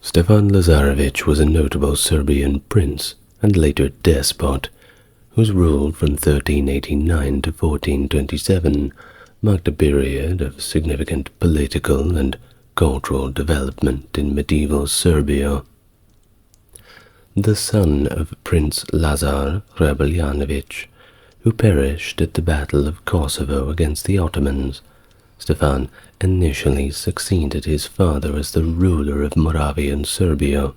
Stefan Lazarević was a notable Serbian prince and later despot, whose rule from 1389 to 1427 marked a period of significant political and cultural development in medieval Serbia. The son of Prince Lazar Hrabeljanović, who perished at the Battle of Kosovo against the Ottomans, Stefan initially succeeded his father as the ruler of Moravian Serbia.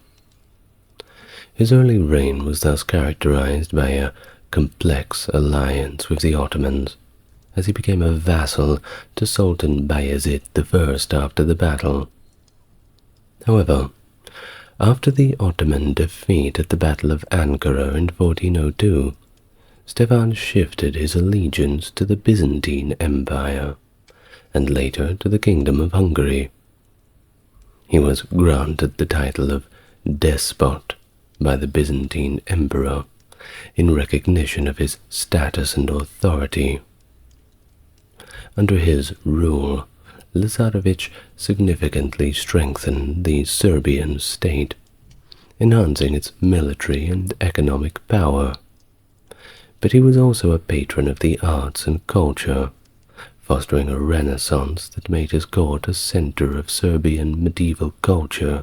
His early reign was thus characterized by a complex alliance with the Ottomans, as he became a vassal to Sultan Bayezid I after the battle. However, after the Ottoman defeat at the Battle of Ankara in 1402, Stefan shifted his allegiance to the Byzantine Empire, and later to the Kingdom of Hungary. He was granted the title of despot by the Byzantine Emperor in recognition of his status and authority. Under his rule, Lazarević significantly strengthened the Serbian state, enhancing its military and economic power. But he was also a patron of the arts and culture, fostering a renaissance that made his court a center of Serbian medieval culture,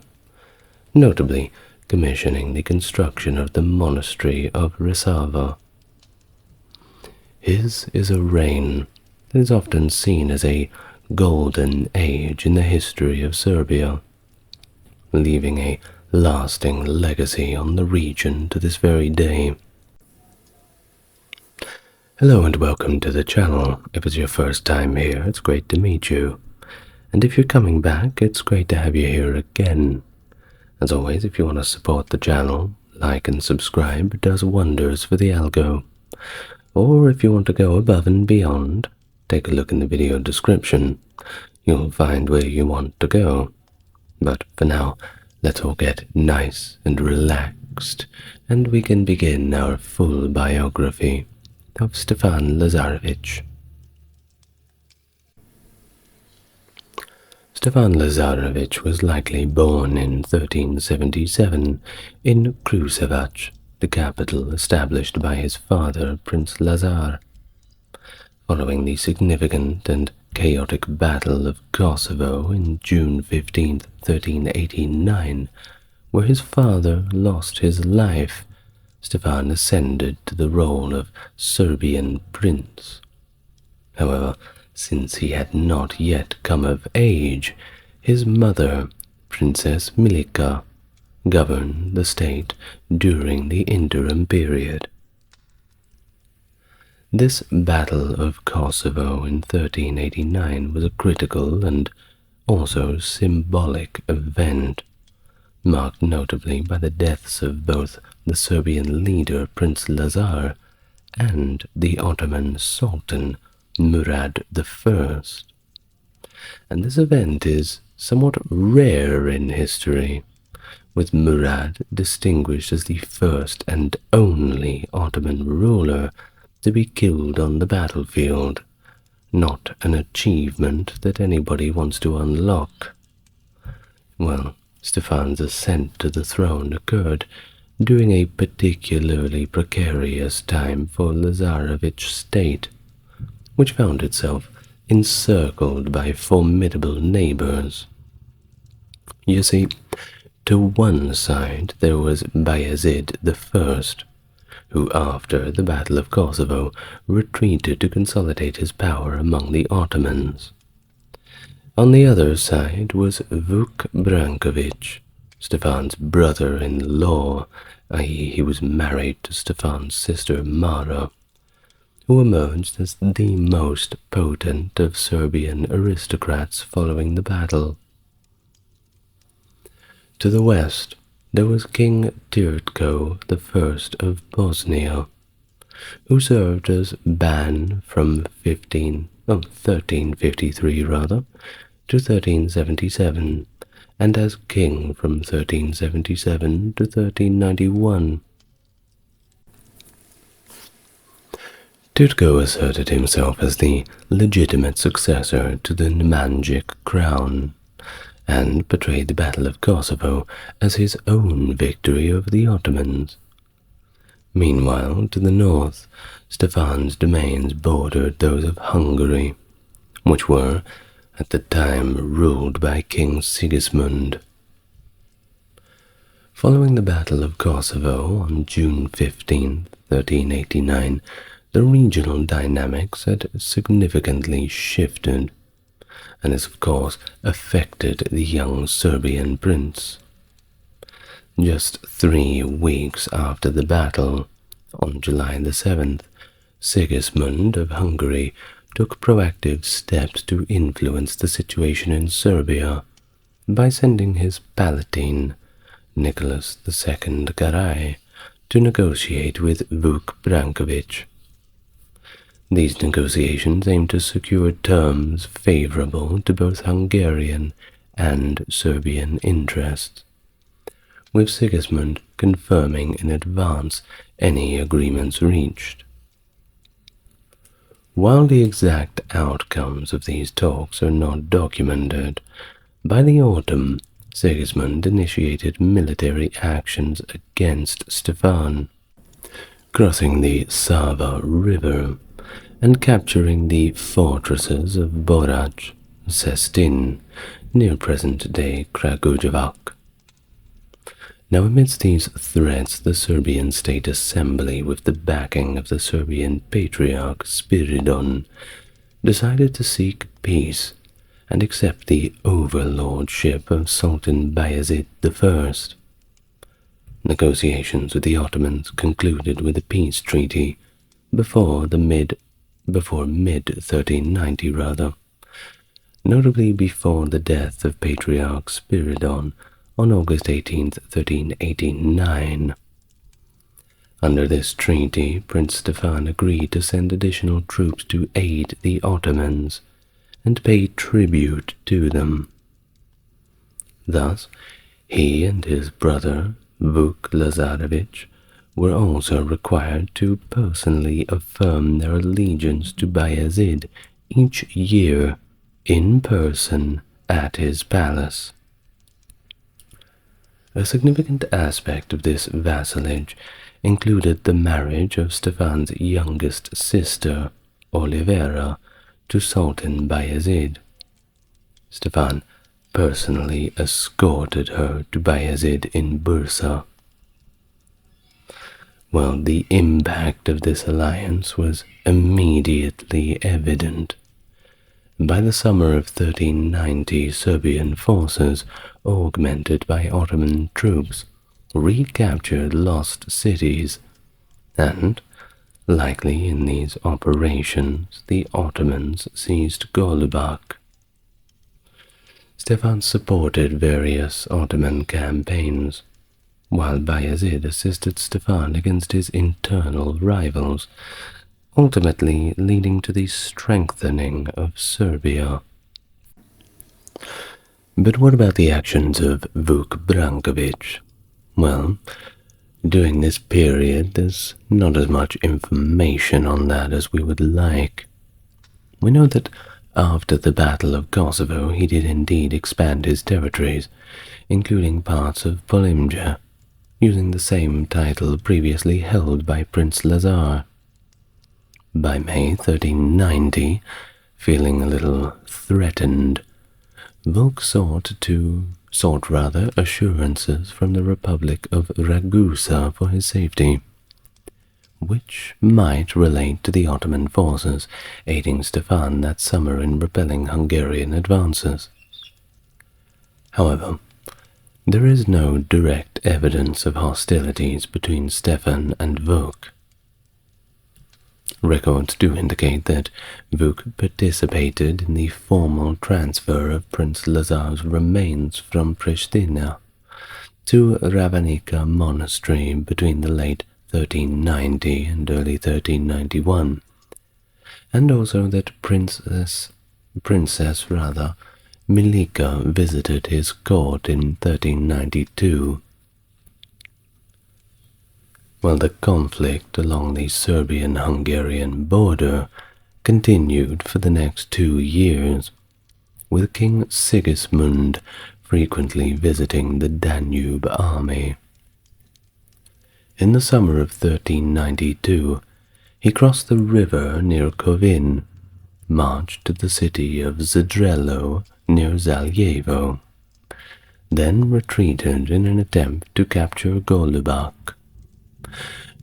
notably commissioning the construction of the monastery of Resava. His is a reign that is often seen as a golden age in the history of Serbia, leaving a lasting legacy on the region to this very day. Hello and welcome to the channel. If it's your first time here, it's great to meet you. And if you're coming back, it's great to have you here again. As always, if you want to support the channel, like and subscribe. It does wonders for the algo. Or if you want to go above and beyond, take a look in the video description. You'll find where you want to go. But for now, let's all get nice and relaxed, and we can begin our full biography of Stefan Lazarević. Stefan Lazarević was likely born in 1377 in Kruševac, the capital established by his father, Prince Lazar. Following the significant and chaotic Battle of Kosovo in June 15, 1389, where his father lost his life, Stefan ascended to the role of Serbian prince. However, since he had not yet come of age, his mother, Princess Milica, governed the state during the interim period. This Battle of Kosovo in 1389 was a critical and also symbolic event, marked notably by the deaths of both the Serbian leader Prince Lazar and the Ottoman Sultan Murad I. And this event is somewhat rare in history, with Murad distinguished as the first and only Ottoman ruler to be killed on the battlefield, not an achievement that anybody wants to unlock. Well, Stefan's ascent to the throne occurred during a particularly precarious time for Lazarević's state, which found itself encircled by formidable neighbors. You see, to one side there was Bayezid I, who after the Battle of Kosovo retreated to consolidate his power among the Ottomans. On the other side was Vuk Branković, Stefan's brother-in-law, i.e. he was married to Stefan's sister Mara, who emerged as the most potent of Serbian aristocrats following the battle. To the west, there was King Tvrtko I of Bosnia, who served as Ban from 1353 to 1377, and as king from 1377 to 1391. Tvrtko asserted himself as the legitimate successor to the Nemanjic crown, and portrayed the Battle of Kosovo as his own victory over the Ottomans. Meanwhile, to the north, Stefan's domains bordered those of Hungary, which were, at the time, ruled by King Sigismund. Following the Battle of Kosovo on June 15, 1389, the regional dynamics had significantly shifted, and this of course affected the young Serbian prince. Just 3 weeks after the battle, on July the 7th, Sigismund of Hungary took proactive steps to influence the situation in Serbia by sending his palatine, Nicholas II Garai, to negotiate with Vuk Branković. These negotiations aimed to secure terms favorable to both Hungarian and Serbian interests, with Sigismund confirming in advance any agreements reached. While the exact outcomes of these talks are not documented, by the autumn, Sigismund initiated military actions against Stefan, crossing the Sava River and capturing the fortresses of Borac, Sestin, near present-day Kragujevac. Now, amidst these threats, the Serbian State Assembly, with the backing of the Serbian Patriarch Spiridon, decided to seek peace and accept the overlordship of Sultan Bayezid I. Negotiations with the Ottomans concluded with a peace treaty before mid-1390, notably before the death of Patriarch Spiridon on August 18, 1389. Under this treaty, Prince Stefan agreed to send additional troops to aid the Ottomans and pay tribute to them. Thus, he and his brother, Vuk Lazarević, were also required to personally affirm their allegiance to Bayezid each year in person at his palace. A significant aspect of this vassalage included the marriage of Stefan's youngest sister, Olivera, to Sultan Bayezid. Stefan personally escorted her to Bayezid in Bursa. Well, the impact of this alliance was immediately evident. By the summer of 1390, Serbian forces, augmented by Ottoman troops, recaptured lost cities, and, likely in these operations, the Ottomans seized Golubac. Stefan supported various Ottoman campaigns, while Bayezid assisted Stefan against his internal rivals, ultimately leading to the strengthening of Serbia. But what about the actions of Vuk Branković? Well, during this period, there's not as much information on that as we would like. We know that after the Battle of Kosovo, he did indeed expand his territories, including parts of Polimja, using the same title previously held by Prince Lazar. By May 1390, feeling a little threatened, Vuk sought assurances from the Republic of Ragusa for his safety, which might relate to the Ottoman forces aiding Stefan that summer in repelling Hungarian advances. However, there is no direct evidence of hostilities between Stefan and Vuk. Records do indicate that Vuk participated in the formal transfer of Prince Lazar's remains from Pristina to Ravanica Monastery between the late 1390 and early 1391, and also that Princess Milika visited his court in 1392. While the conflict along the Serbian-Hungarian border continued for the next 2 years, with King Sigismund frequently visiting the Danube army. In the summer of 1392, he crossed the river near Kovin, marched to the city of Zdrelo near Zaljevo, then retreated in an attempt to capture Golubac.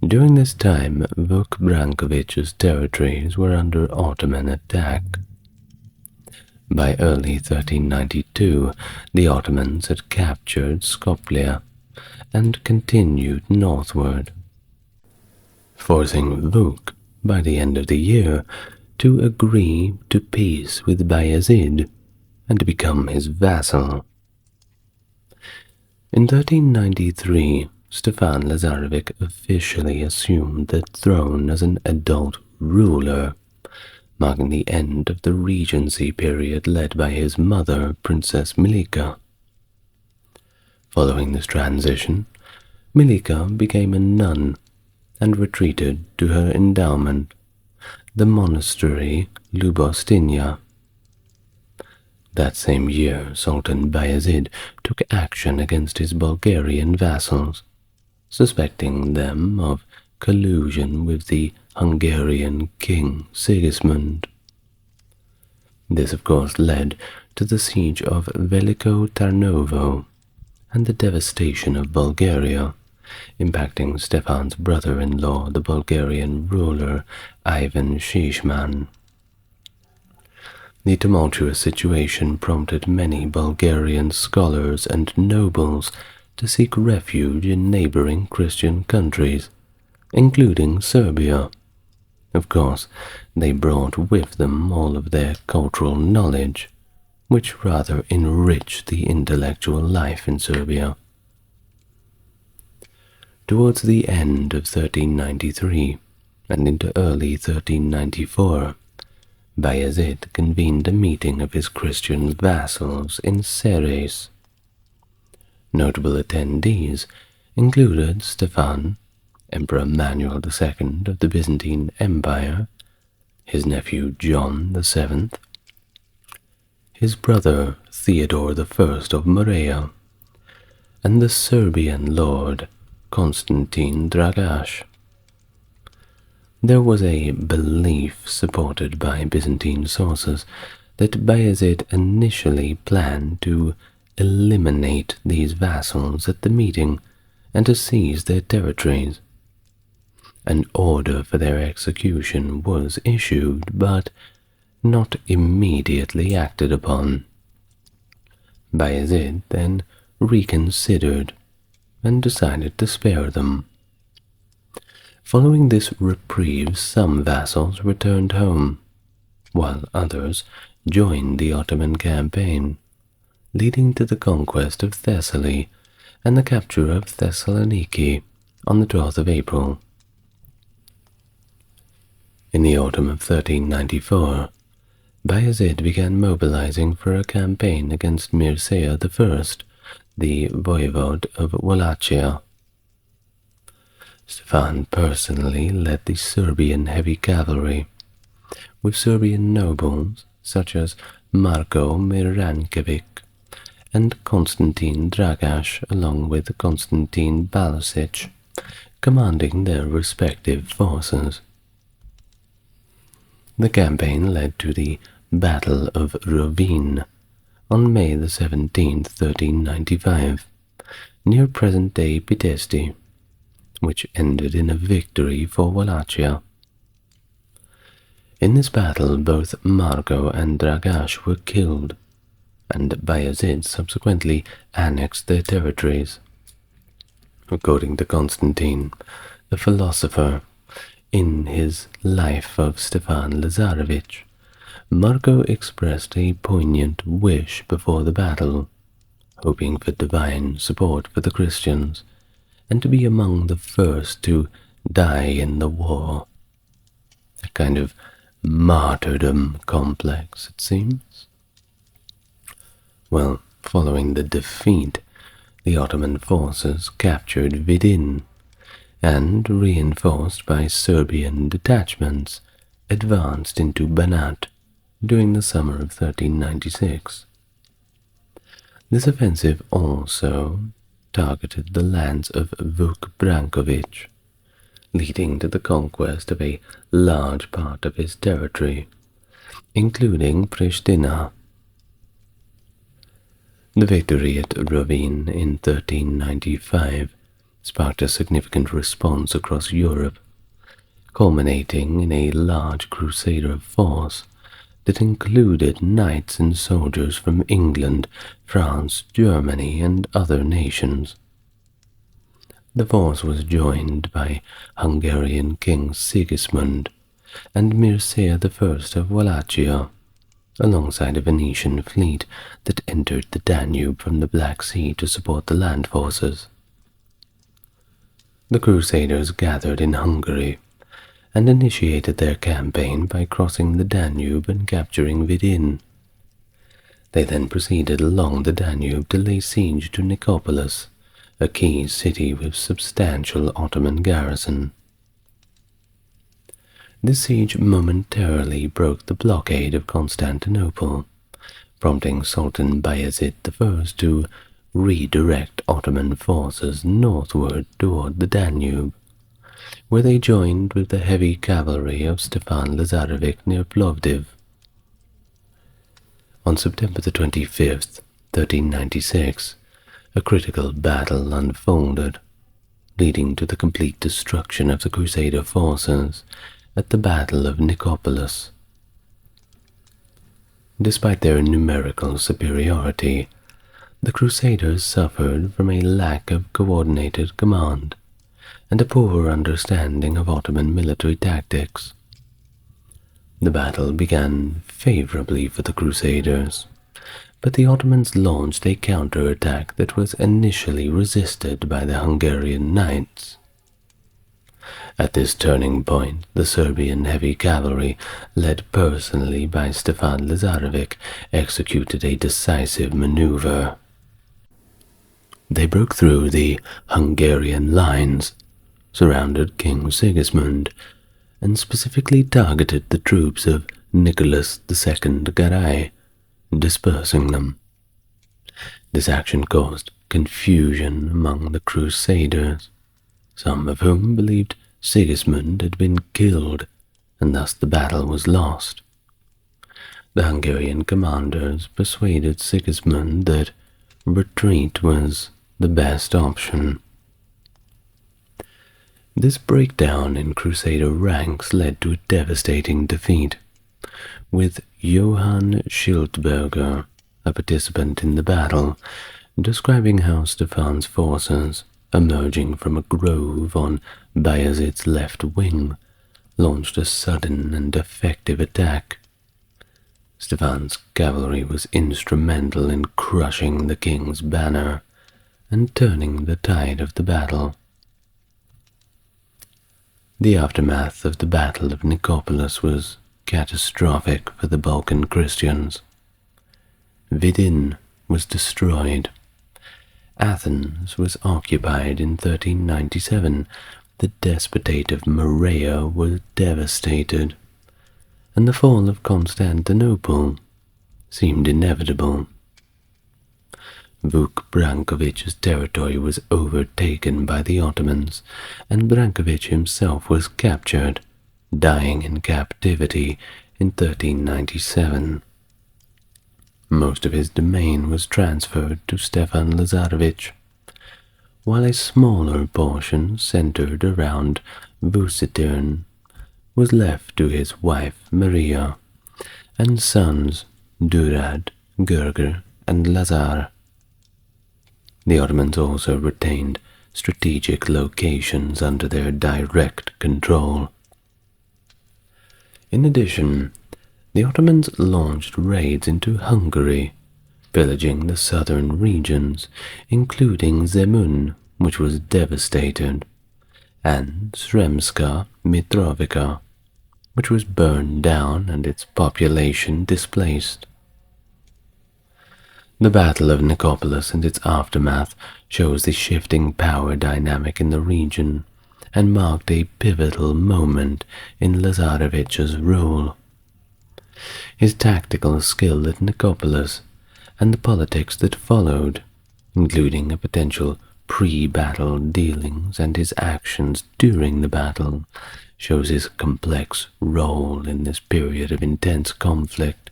During this time, Vuk Brankovic's territories were under Ottoman attack. By early 1392, the Ottomans had captured Skopje and continued northward, forcing Vuk, by the end of the year, to agree to peace with Bayezid and to become his vassal. In 1393, Stefan Lazarević officially assumed the throne as an adult ruler, marking the end of the regency period led by his mother, Princess Milica. Following this transition, Milica became a nun and retreated to her endowment, the monastery Ljubostinia. That same year, Sultan Bayezid took action against his Bulgarian vassals, suspecting them of collusion with the Hungarian king Sigismund. This, of course, led to the siege of Veliko Tarnovo and the devastation of Bulgaria, impacting Stefan's brother-in-law, the Bulgarian ruler Ivan Shishman. The tumultuous situation prompted many Bulgarian scholars and nobles to seek refuge in neighboring Christian countries, including Serbia. Of course, they brought with them all of their cultural knowledge, which rather enriched the intellectual life in Serbia. Towards the end of 1393 and into early 1394, Bayezid convened a meeting of his Christian vassals in Ceres. Notable attendees included Stefan, Emperor Manuel II of the Byzantine Empire, his nephew John VII, his brother Theodore I of Morea, and the Serbian lord Constantine Dragaš. There was a belief, supported by Byzantine sources, that Bayezid initially planned to eliminate these vassals at the meeting and to seize their territories. An order for their execution was issued, but not immediately acted upon. Bayezid then reconsidered and decided to spare them. Following this reprieve, some vassals returned home, while others joined the Ottoman campaign, leading to the conquest of Thessaly and the capture of Thessaloniki on the 12th of April. In the autumn of 1394, Bayezid began mobilizing for a campaign against Mircea I, the voivode of Wallachia. Stefan personally led the Serbian heavy cavalry, with Serbian nobles such as Marko Miranković and Constantine Dragaš, along with Constantine Balasic, commanding their respective forces. The campaign led to the Battle of Rovinj on May 17, 1395, near present-day Pitești, which ended in a victory for Wallachia. In this battle, both Marko and Dragaš were killed, and Bayezid subsequently annexed their territories. According to Constantine, the philosopher, in his Life of Stefan Lazarević, Marko expressed a poignant wish before the battle, hoping for divine support for the Christians, and to be among the first to die in the war. A kind of martyrdom complex, it seems. Well, following the defeat, the Ottoman forces captured Vidin, and, reinforced by Serbian detachments, advanced into Banat during the summer of 1396. This offensive also targeted the lands of Vuk Branković, leading to the conquest of a large part of his territory, including Pristina. The victory at Rovin in 1395 sparked a significant response across Europe, culminating in a large crusader force that included knights and soldiers from England, France, Germany, and other nations. The force was joined by Hungarian King Sigismund and Mircea I of Wallachia, alongside a Venetian fleet that entered the Danube from the Black Sea to support the land forces. The Crusaders gathered in Hungary and initiated their campaign by crossing the Danube and capturing Vidin. They then proceeded along the Danube to lay siege to Nicopolis, a key city with substantial Ottoman garrison. This siege momentarily broke the blockade of Constantinople, prompting Sultan Bayezid I to redirect Ottoman forces northward toward the Danube, where they joined with the heavy cavalry of Stefan Lazarević near Plovdiv. On September the 25th, 1396, a critical battle unfolded, leading to the complete destruction of the Crusader forces at the Battle of Nicopolis. Despite their numerical superiority, the Crusaders suffered from a lack of coordinated command and a poor understanding of Ottoman military tactics. The battle began favorably for the Crusaders, but the Ottomans launched a counterattack that was initially resisted by the Hungarian knights. At this turning point, the Serbian heavy cavalry, led personally by Stefan Lazarević, executed a decisive maneuver. They broke through the Hungarian lines, surrounded King Sigismund, and specifically targeted the troops of Nicholas II Garai, dispersing them. This action caused confusion among the Crusaders, some of whom believed Sigismund had been killed, and thus the battle was lost. The Hungarian commanders persuaded Sigismund that retreat was the best option. This breakdown in Crusader ranks led to a devastating defeat, with Johann Schildberger, a participant in the battle, describing how Stefan's forces, emerging from a grove on Bayezid's left wing, launched a sudden and effective attack. Stefan's cavalry was instrumental in crushing the king's banner and turning the tide of the battle. The aftermath of the Battle of Nicopolis was catastrophic for the Balkan Christians. Vidin was destroyed. Athens was occupied in 1397, the despotate of Morea was devastated, and the fall of Constantinople seemed inevitable. Vuk Branković's territory was overtaken by the Ottomans, and Branković himself was captured, dying in captivity in 1397. Most of his domain was transferred to Stefan Lazarević, while a smaller portion centered around Vucitern was left to his wife Maria and sons Durad, Gerger, and Lazar. The Ottomans also retained strategic locations under their direct control. In addition, the Ottomans launched raids into Hungary, pillaging the southern regions, including Zemun, which was devastated, and Sremska Mitrovica, which was burned down and its population displaced. The Battle of Nicopolis and its aftermath shows the shifting power dynamic in the region and marked a pivotal moment in Lazarević's rule. His tactical skill at Nicopolis and the politics that followed, including a potential pre-battle dealings and his actions during the battle, shows his complex role in this period of intense conflict.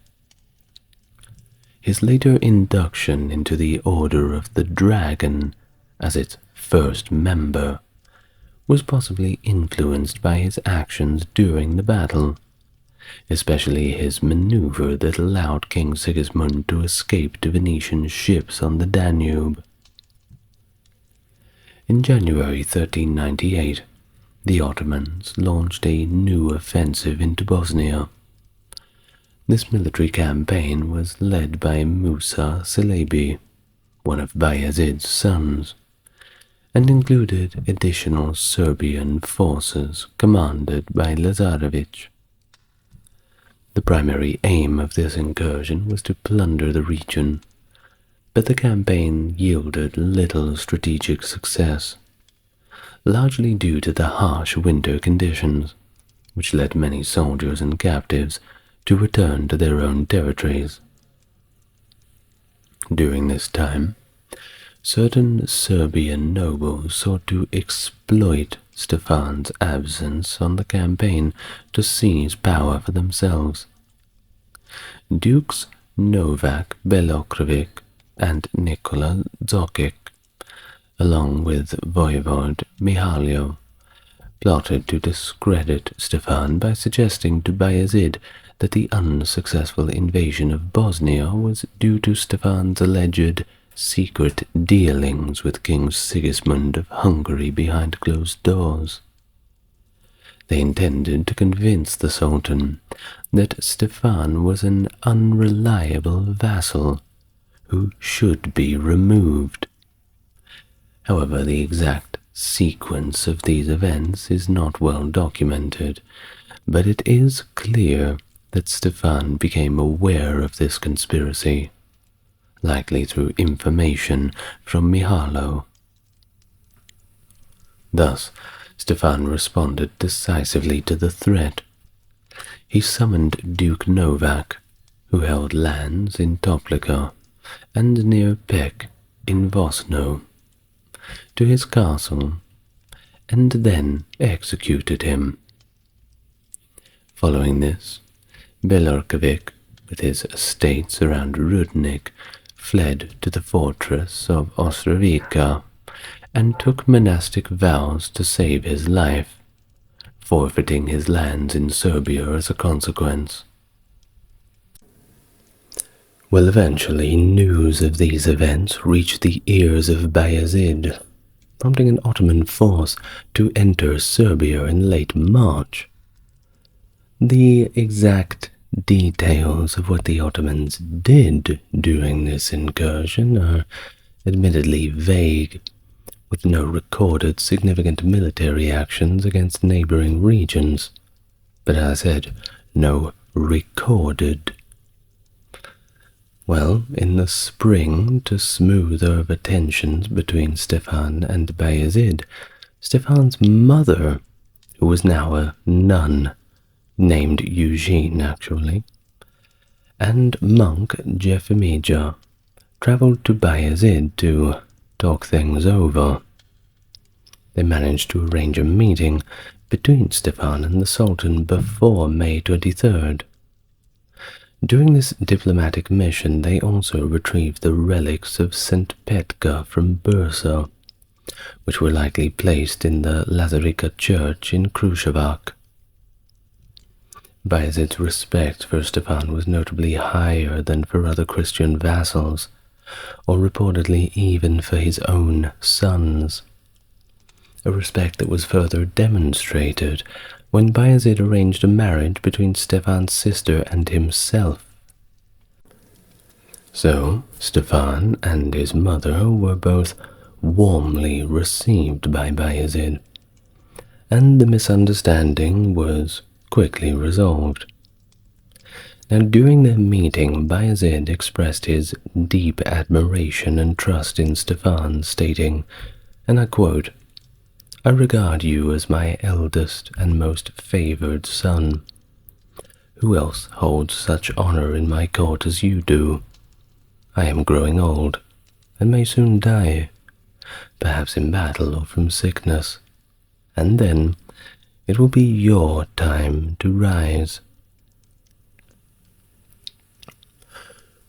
His later induction into the Order of the Dragon as its first member was possibly influenced by his actions during the battle, especially his maneuver that allowed King Sigismund to escape to Venetian ships on the Danube. In January 1398, the Ottomans launched a new offensive into Bosnia. This military campaign was led by Musa Celebi, one of Bayezid's sons, and included additional Serbian forces commanded by Lazarević. The primary aim of this incursion was to plunder the region, but the campaign yielded little strategic success, largely due to the harsh winter conditions, which led many soldiers and captives to return to their own territories. During this time, certain Serbian nobles sought to exploit Stefan's absence on the campaign to seize power for themselves. Dukes Novak Belokrović and Nikola Zokic, along with Voivode Mihailo, plotted to discredit Stefan by suggesting to Bayezid that the unsuccessful invasion of Bosnia was due to Stefan's alleged secret dealings with King Sigismund of Hungary behind closed doors. They intended to convince the Sultan that Stefan was an unreliable vassal who should be removed. However, the exact sequence of these events is not well documented, but it is clear that Stefan became aware of this conspiracy, likely through information from Mihailo. Thus, Stefan responded decisively to the threat. He summoned Duke Novak, who held lands in Toplica and near Pek in Vosno, to his castle, and then executed him. Following this, Belorkovic, with his estates around Rudnik, fled to the fortress of Ostrovica and took monastic vows to save his life, forfeiting his lands in Serbia as a consequence. Well, eventually news of these events reached the ears of Bayezid, prompting an Ottoman force to enter Serbia in late March. The exact details of what the Ottomans did during this incursion are admittedly vague, with no recorded significant military actions against neighboring regions, but as I said, no recorded. Well, in the spring, to smooth over tensions between Stefan and Bayezid, Stefan's mother, who was now a nun, named Eugene actually, and monk Jefimija travelled to Bayezid to talk things over. They managed to arrange a meeting between Stefan and the Sultan before May 23rd. During this diplomatic mission, they also retrieved the relics of St. Petka from Bursa, which were likely placed in the Lazarica church in Kruševac. Bayezid's respect for Stefan was notably higher than for other Christian vassals, or reportedly even for his own sons, a respect that was further demonstrated when Bayezid arranged a marriage between Stefan's sister and himself. So, Stefan and his mother were both warmly received by Bayezid, and the misunderstanding was quickly resolved. Now, during their meeting, Bayezid expressed his deep admiration and trust in Stefan, stating, and I quote, "I regard you as my eldest and most favored son. Who else holds such honor in my court as you do? I am growing old, and may soon die, perhaps in battle or from sickness, and then it will be your time to rise.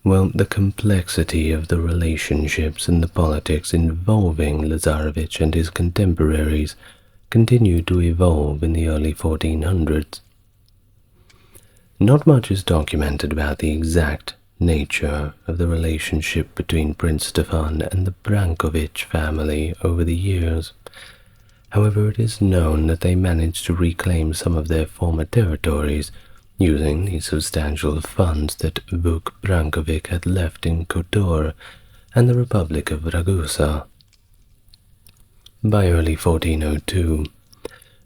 Well, the complexity of the relationships and the politics involving Lazarević and his contemporaries continued to evolve in the early 1400s. Not much is documented about the exact nature of the relationship between Prince Stefan and the Branković family over the years. However, it is known that they managed to reclaim some of their former territories using the substantial funds that Vuk Branković had left in Kotor and the Republic of Ragusa. By early 1402,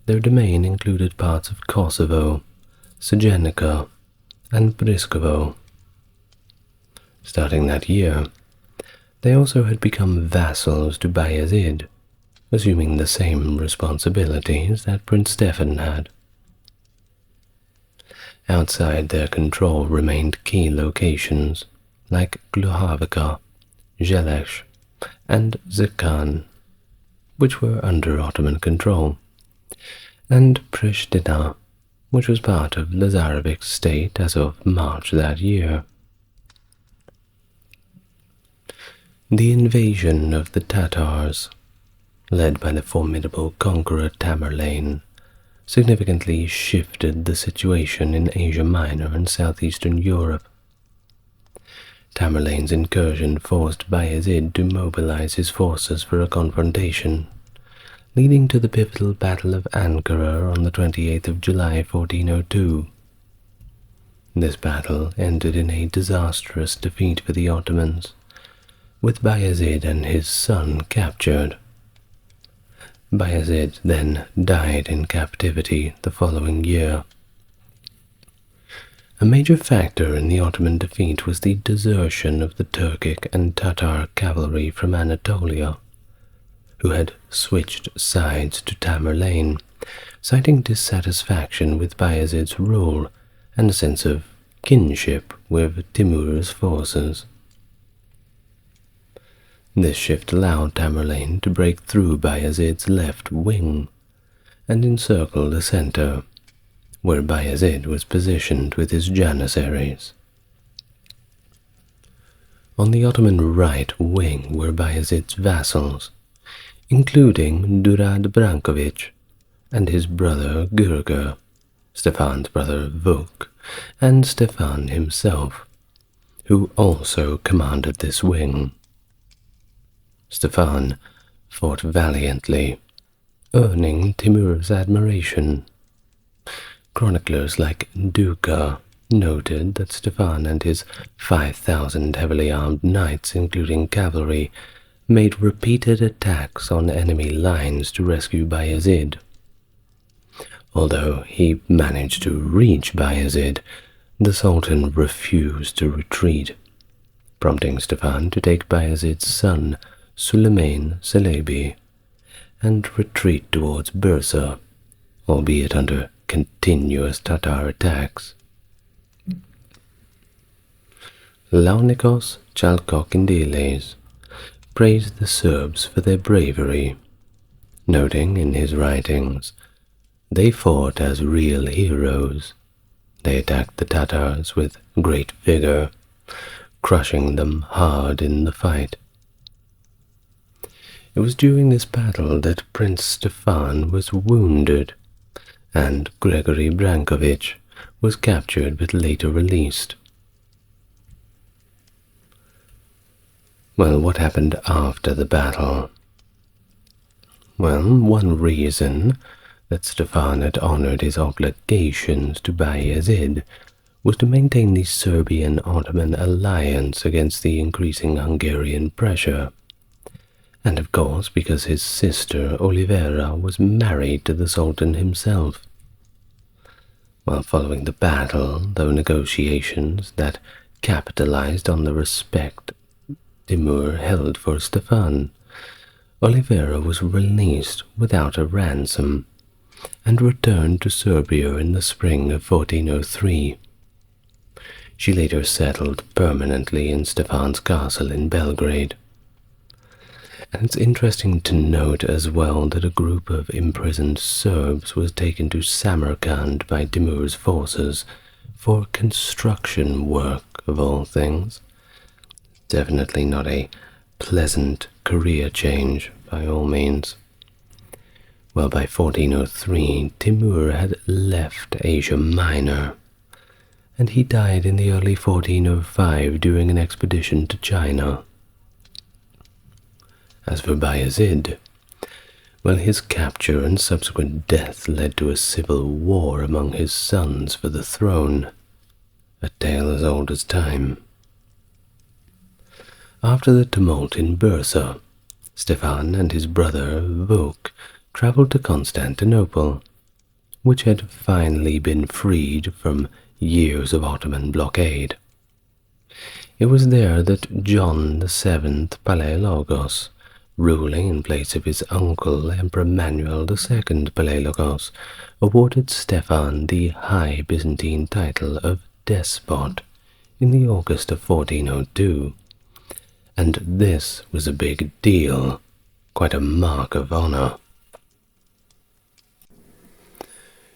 their domain included parts of Kosovo, Sejenica, and Briskovo. Starting that year, they also had become vassals to Bayezid, assuming the same responsibilities that Prince Stefan had. Outside their control remained key locations like Gluhavica, Jelech, and Zekan, which were under Ottoman control, and Pristina, which was part of Lazarević's state as of March that year. The invasion of the Tatars, led by the formidable conqueror Tamerlane, significantly shifted the situation in Asia Minor and southeastern Europe. Tamerlane's incursion forced Bayezid to mobilize his forces for a confrontation, leading to the pivotal Battle of Ankara on the 28th of July 1402. This battle ended in a disastrous defeat for the Ottomans, with Bayezid and his son captured. Bayezid then died in captivity the following year. A major factor in the Ottoman defeat was the desertion of the Turkic and Tatar cavalry from Anatolia, who had switched sides to Tamerlane, citing dissatisfaction with Bayezid's rule and a sense of kinship with Timur's forces. This shift allowed Tamerlane to break through Bayezid's left wing and encircle the center, where Bayezid was positioned with his janissaries. On the Ottoman right wing were Bayezid's vassals, including Durad Branković and his brother Gurgur, Stefan's brother Vuk, and Stefan himself, who also commanded this wing. Stefan fought valiantly, earning Timur's admiration. Chroniclers like Duca noted that Stefan and his 5,000 heavily armed knights, including cavalry, made repeated attacks on enemy lines to rescue Bayezid. Although he managed to reach Bayezid, the Sultan refused to retreat, prompting Stefan to take Bayezid's son, Süleyman Çelebi, and retreat towards Bursa, albeit under continuous Tatar attacks. Launikos Chalkokindiles praised the Serbs for their bravery, noting in his writings, "They fought as real heroes. They attacked the Tatars with great vigor, crushing them hard in the fight." It was during this battle that Prince Stefan was wounded, and Gregory Branković was captured but later released. Well, what happened after the battle? Well, one reason that Stefan had honored his obligations to Bayezid was to maintain the Serbian-Ottoman alliance against the increasing Hungarian pressure, and of course because his sister Olivera was married to the Sultan himself. While following the battle, though negotiations that capitalized on the respect Timur held for Stefan, Olivera was released without a ransom and returned to Serbia in the spring of 1403. She later settled permanently in Stefan's castle in Belgrade. And it's interesting to note as well that a group of imprisoned Serbs was taken to Samarkand by Timur's forces for construction work, of all things. Definitely not a pleasant career change, by all means. Well, by 1403, Timur had left Asia Minor, and he died in the early 1405 during an expedition to China. As for Bayezid, well, his capture and subsequent death led to a civil war among his sons for the throne, a tale as old as time. After the tumult in Bursa, Stefan and his brother Vuk traveled to Constantinople, which had finally been freed from years of Ottoman blockade. It was there that John VII Palaiologos, ruling in place of his uncle Emperor Manuel II Palaiologos, awarded Stefan the high Byzantine title of despot in the August of 1402, and this was a big deal, quite a mark of honor.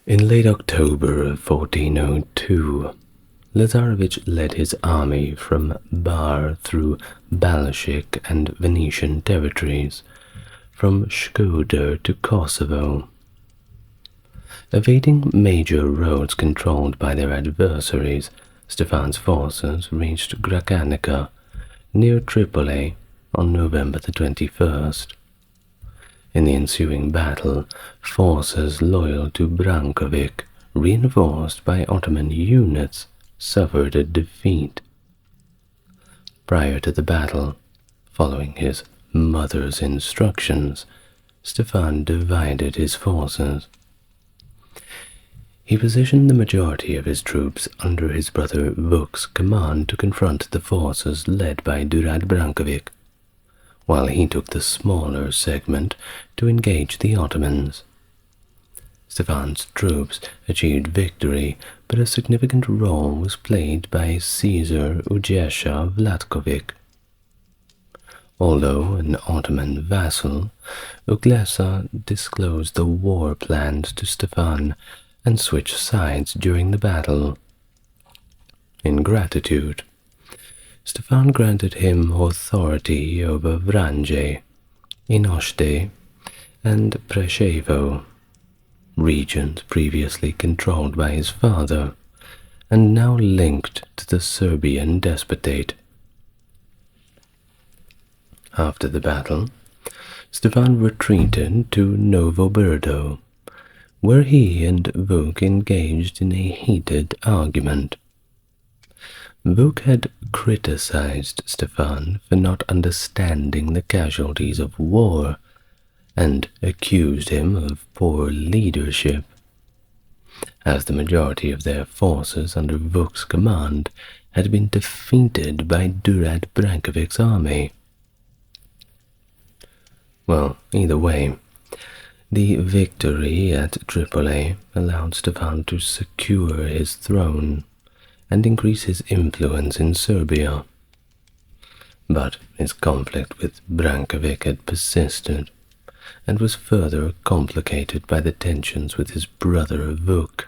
In late October of 1402, Lazarević led his army from Bar through Balashik and Venetian territories, from Shkodër to Kosovo. Evading major roads controlled by their adversaries, Stefan's forces reached Gračanica, near Tripoli, on November the 21st. In the ensuing battle, forces loyal to Branković, reinforced by Ottoman units, suffered a defeat. Prior to the battle, following his mother's instructions, Stefan divided his forces. He positioned the majority of his troops under his brother Vuk's command to confront the forces led by Đurađ Branković, while he took the smaller segment to engage the Ottomans. Stefan's troops achieved victory, but a significant role was played by Caesar Ujesha Vlatković. Although an Ottoman vassal, Uglesa disclosed the war plans to Stefan and switched sides during the battle. In gratitude, Stefan granted him authority over Vranje, Inoshte, and Preševo, regions previously controlled by his father, and now linked to the Serbian despotate. After the battle, Stefan retreated to Novo Brdo, where he and Vuk engaged in a heated argument. Vuk had criticized Stefan for not understanding the casualties of war and accused him of poor leadership, as the majority of their forces under Vuk's command had been defeated by Đurađ Branković's army. Well, either way, the victory at Tripoli allowed Stefan to secure his throne and increase his influence in Serbia. But his conflict with Branković had persisted, and was further complicated by the tensions with his brother Vuk.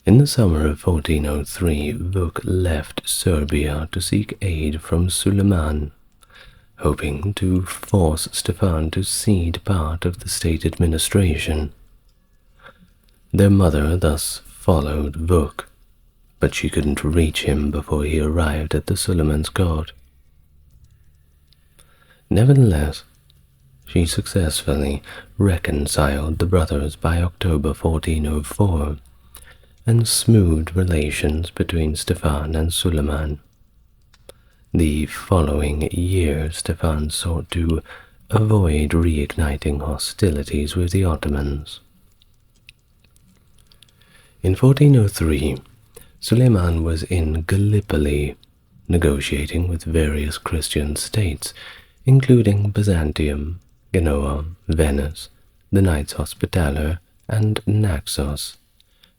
In the summer of 1403, Vuk left Serbia to seek aid from Suleiman, hoping to force Stefan to cede part of the state administration. Their mother thus followed Vuk, but she couldn't reach him before he arrived at the Suleiman's court. Nevertheless, she successfully reconciled the brothers by October 1404 and smoothed relations between Stefan and Suleiman. The following year, Stefan sought to avoid reigniting hostilities with the Ottomans. In 1403, Suleiman was in Gallipoli, negotiating with various Christian states, including Byzantium, Genoa, Venice, the Knights Hospitaller, and Naxos,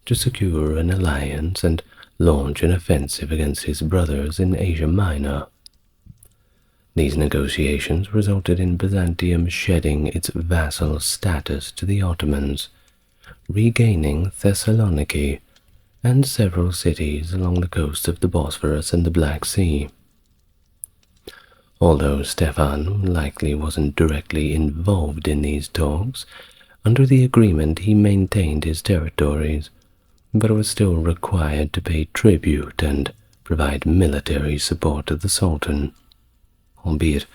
to secure an alliance and launch an offensive against his brothers in Asia Minor. These negotiations resulted in Byzantium shedding its vassal status to the Ottomans, regaining Thessaloniki and several cities along the coasts of the Bosphorus and the Black Sea. Although Stefan likely wasn't directly involved in these talks, under the agreement he maintained his territories, but was still required to pay tribute and provide military support to the Sultan, albeit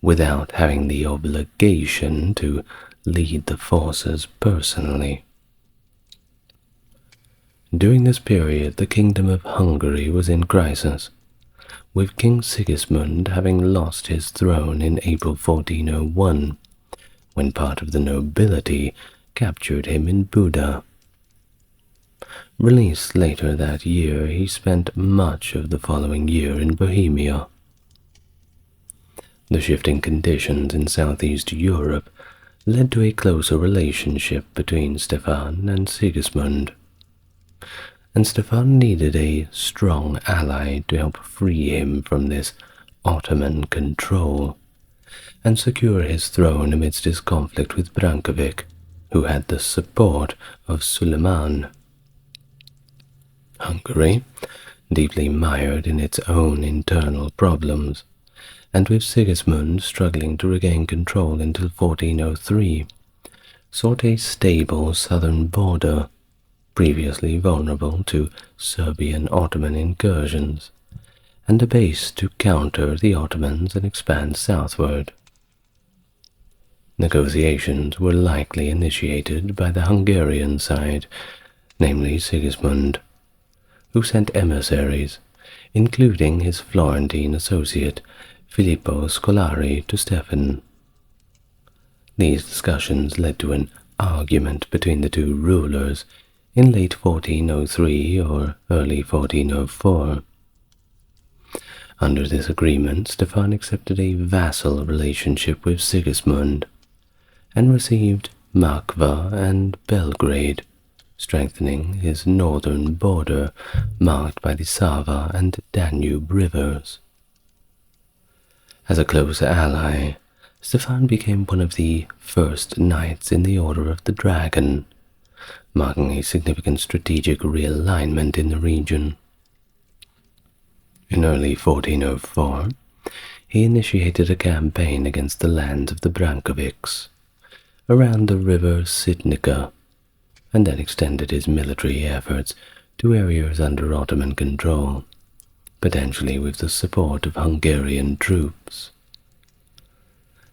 without having the obligation to lead the forces personally. During this period, the Kingdom of Hungary was in crisis, with King Sigismund having lost his throne in April 1401, when part of the nobility captured him in Buda. Released later that year, he spent much of the following year in Bohemia. The shifting conditions in southeast Europe led to a closer relationship between Stefan and Sigismund, and Stefan needed a strong ally to help free him from this Ottoman control and secure his throne amidst his conflict with Brankovic, who had the support of Suleiman. Hungary, deeply mired in its own internal problems, and with Sigismund struggling to regain control until 1403, sought a stable southern border, previously vulnerable to Serbian Ottoman incursions, and a base to counter the Ottomans and expand southward. Negotiations were likely initiated by the Hungarian side, namely Sigismund, who sent emissaries, including his Florentine associate Filippo Scolari, to Stefan. These discussions led to an argument between the two rulers in late 1403 or early 1404. Under this agreement, Stefan accepted a vassal relationship with Sigismund and received Makva and Belgrade, strengthening his northern border marked by the Sava and Danube rivers. As a close ally, Stefan became one of the first knights in the Order of the Dragon, marking a significant strategic realignment in the region. In early 1404, he initiated a campaign against the lands of the Brankovics, around the river Sitnica, and then extended his military efforts to areas under Ottoman control, potentially with the support of Hungarian troops.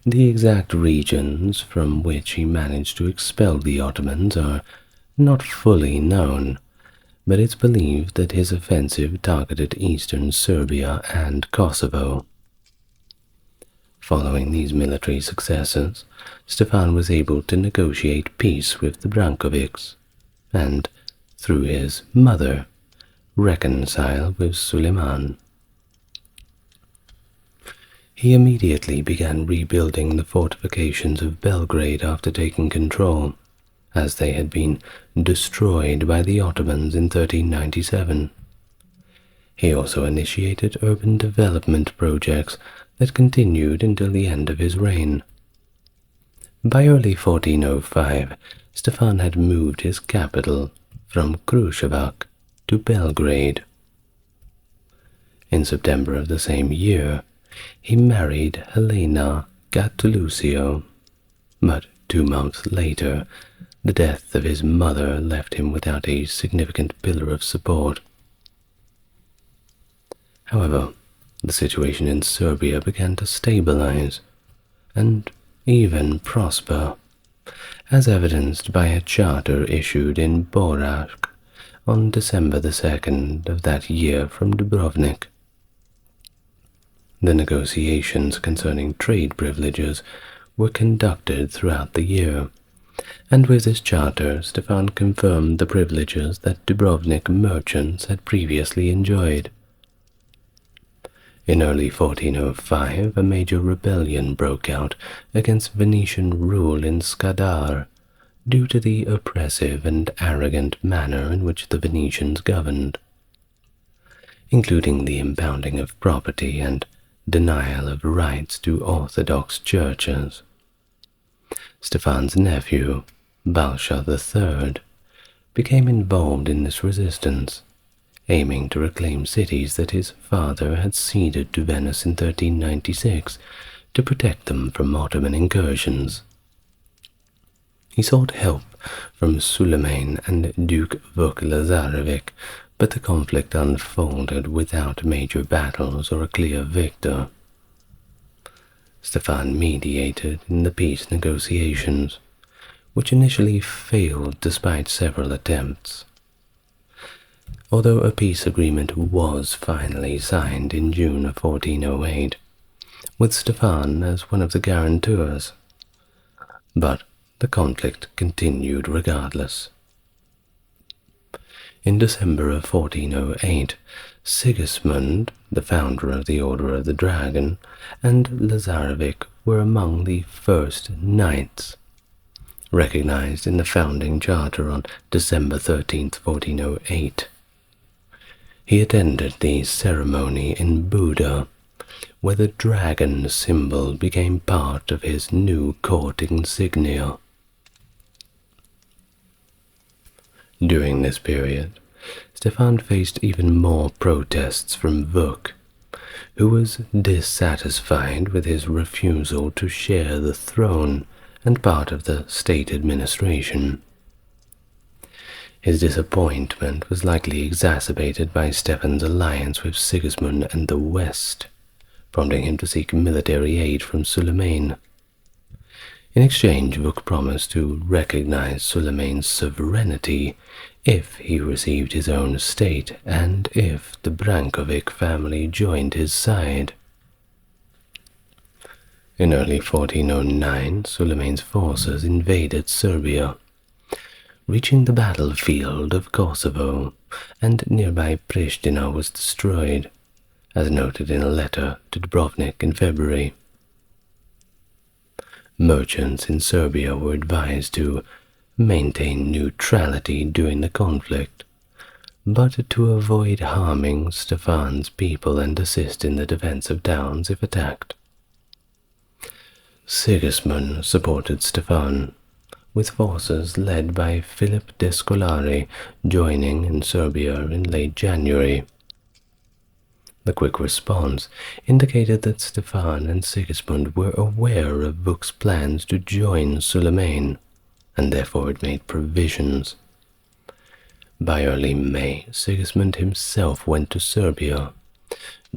The exact regions from which he managed to expel the Ottomans are not fully known, but it's believed that his offensive targeted eastern Serbia and Kosovo. Following these military successes, Stefan was able to negotiate peace with the Brankovics, and, through his mother, reconcile with Suleiman. He immediately began rebuilding the fortifications of Belgrade after taking control, as they had been destroyed by the Ottomans in 1397. He also initiated urban development projects that continued until the end of his reign. By early 1405, Stefan had moved his capital from Kruševac to Belgrade. In September of the same year, he married Helena Gattulusio, but 2 months later, the death of his mother left him without a significant pillar of support. However, the situation in Serbia began to stabilize and even prosper, as evidenced by a charter issued in Borac on December the 2nd of that year from Dubrovnik. The negotiations concerning trade privileges were conducted throughout the year, and with this charter, Stefan confirmed the privileges that Dubrovnik merchants had previously enjoyed. In early 1405, a major rebellion broke out against Venetian rule in Skadar, due to the oppressive and arrogant manner in which the Venetians governed. including the impounding of property and denial of rights to Orthodox churches. Stefan's nephew, Balsha III, became involved in this resistance, aiming to reclaim cities that his father had ceded to Venice in 1396 to protect them from Ottoman incursions. He sought help from Suleiman and Duke Vuk Lazarević, but the conflict unfolded without major battles or a clear victor. Stefan mediated in the peace negotiations, which initially failed despite several attempts. Although a peace agreement was finally signed in June of 1408, with Stefan as one of the guarantors, but the conflict continued regardless. In December of 1408, Sigismund, the founder of the Order of the Dragon, and Lazarević were among the first knights, recognized in the founding charter on December 13, 1408. He attended the ceremony in Buda, where the dragon symbol became part of his new court insignia. During this period, Stefan faced even more protests from Vuk, who was dissatisfied with his refusal to share the throne and part of the state administration. His disappointment was likely exacerbated by Stefan's alliance with Sigismund and the West, prompting him to seek military aid from Suleiman. In exchange, Vuk promised to recognize Suleiman's sovereignty if he received his own state and if the Brankovic family joined his side. In early 1409, Suleiman's forces invaded Serbia, reaching the battlefield of Kosovo, and nearby Pristina was destroyed, as noted in a letter to Dubrovnik in February. Merchants in Serbia were advised to maintain neutrality during the conflict, but to avoid harming Stefan's people and assist in the defense of towns if attacked. Sigismund supported Stefan, with forces led by Philip de Scolari joining in Serbia in late January. The quick response indicated that Stefan and Sigismund were aware of Vuk's plans to join Suleiman, and therefore had made provisions. By early May, Sigismund himself went to Serbia,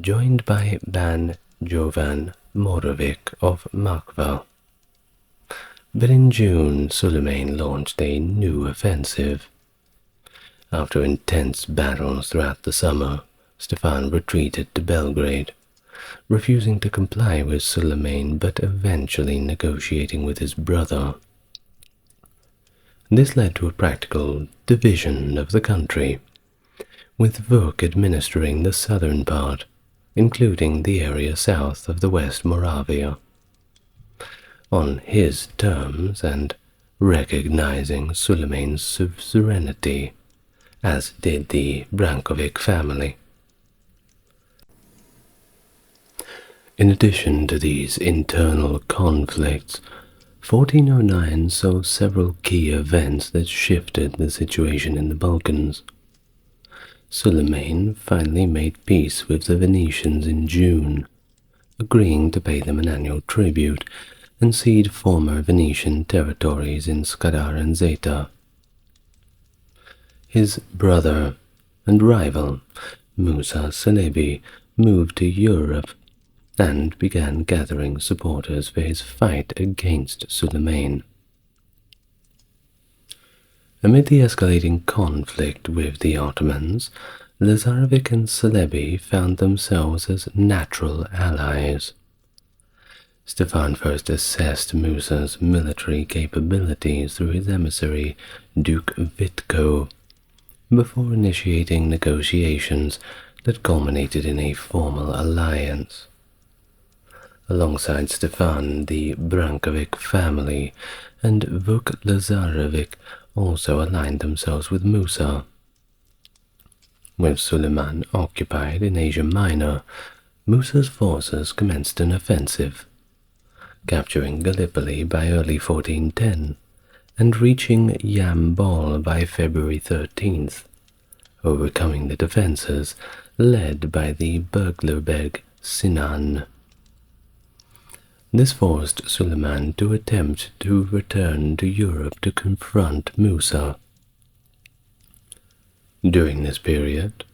joined by Ban Jovan Morovic of Makva. But in June, Suleiman launched a new offensive. After intense battles throughout the summer, Stefan retreated to Belgrade, refusing to comply with Suleiman but eventually negotiating with his brother. This led to a practical division of the country, with Vuk administering the southern part, including the area south of the West Moravia, on his terms and recognizing Suleiman's suzerainty, as did the Brankovic family. In addition to these internal conflicts, 1409 saw several key events that shifted the situation in the Balkans. Suleiman finally made peace with the Venetians in June, agreeing to pay them an annual tribute and cede former Venetian territories in Skadar and Zeta. His brother and rival, Musa Celebi, moved to Europe and began gathering supporters for his fight against Suleiman. Amid the escalating conflict with the Ottomans, Lazarević and Celebi found themselves as natural allies. Stefan first assessed Musa's military capabilities through his emissary, Duke Vitko, before initiating negotiations that culminated in a formal alliance. Alongside Stefan, the Brankovic family and Vuk Lazarević also aligned themselves with Musa. With Suleiman occupied in Asia Minor, Musa's forces commenced an offensive, capturing Gallipoli by early 1410 and reaching Yambol by February 13th, overcoming the defences led by the Burglerbeg Sinan. This forced Suleiman to attempt to return to Europe to confront Musa. During this period,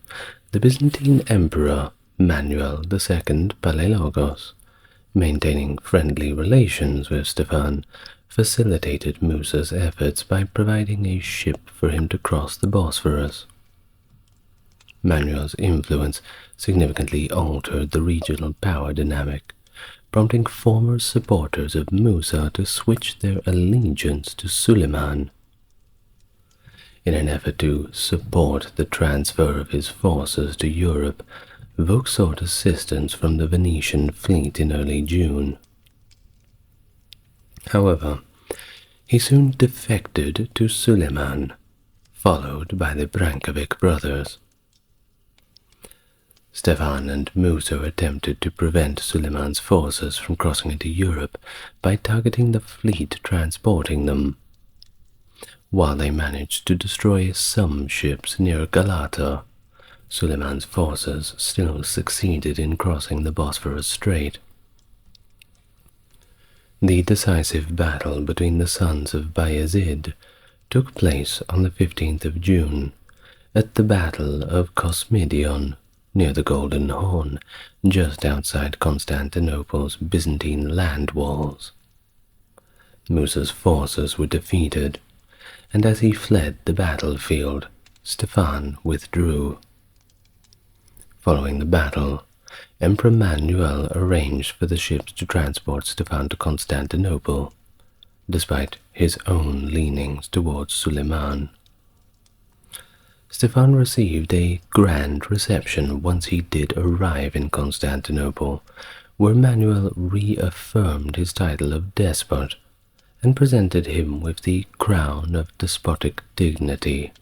the Byzantine Emperor Manuel II Palaiologos, maintaining friendly relations with Stefan, facilitated Musa's efforts by providing a ship for him to cross the Bosphorus. Manuel's influence significantly altered the regional power dynamic, prompting former supporters of Musa to switch their allegiance to Suleiman. In an effort to support the transfer of his forces to Europe, Vuk sought assistance from the Venetian fleet in early June. However, he soon defected to Suleiman, followed by the Brankovic brothers. Stefan and Musa attempted to prevent Suleiman's forces from crossing into Europe by targeting the fleet transporting them. While they managed to destroy some ships near Galata, Suleiman's forces still succeeded in crossing the Bosphorus Strait. The decisive battle between the sons of Bayezid took place on the 15th of June at the Battle of Kosovo near the Golden Horn, just outside Constantinople's Byzantine land walls. Musa's forces were defeated, and as he fled the battlefield, Stefan withdrew. Following the battle, Emperor Manuel arranged for the ships to transport Stefan to Constantinople, despite his own leanings towards Suleiman. Stefan received a grand reception once he did arrive in Constantinople, where Manuel reaffirmed his title of despot and presented him with the crown of despotic dignity.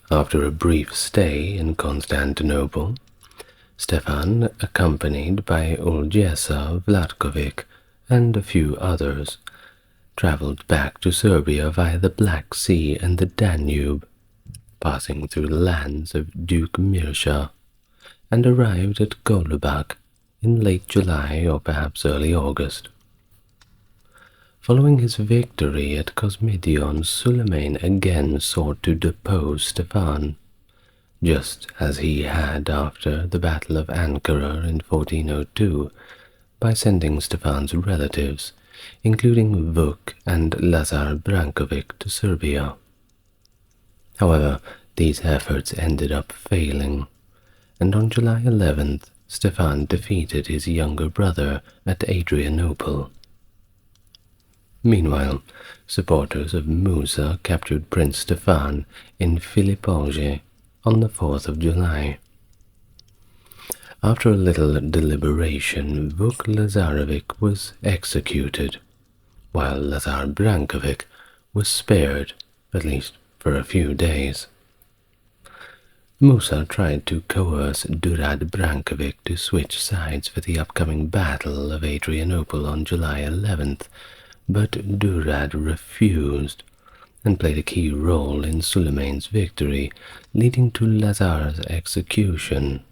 After a brief stay in Constantinople, Stefan, accompanied by Uljesa Vlatkovic and a few others, traveled back to Serbia via the Black Sea and the Danube, passing through the lands of Duke Mircea, and arrived at Golubac in late July or perhaps early August. Following his victory at Kosmedion, Suleiman again sought to depose Stefan, just as he had after the Battle of Ankara in 1402, by sending Stefan's relatives, including Vuk and Lazar Brankovic, to Serbia. However, these efforts ended up failing, and on July 11th, Stefan defeated his younger brother at Adrianople. Meanwhile, supporters of Musa captured Prince Stefan in Filippoge on the 4th of July. After a little deliberation, Vuk Lazarević was executed, while Lazar Brankovic was spared, at least for a few days. Musa tried to coerce Durad Brankovic to switch sides for the upcoming Battle of Adrianople on July 11th, but Durad refused and played a key role in Suleiman's victory, leading to Lazar's execution.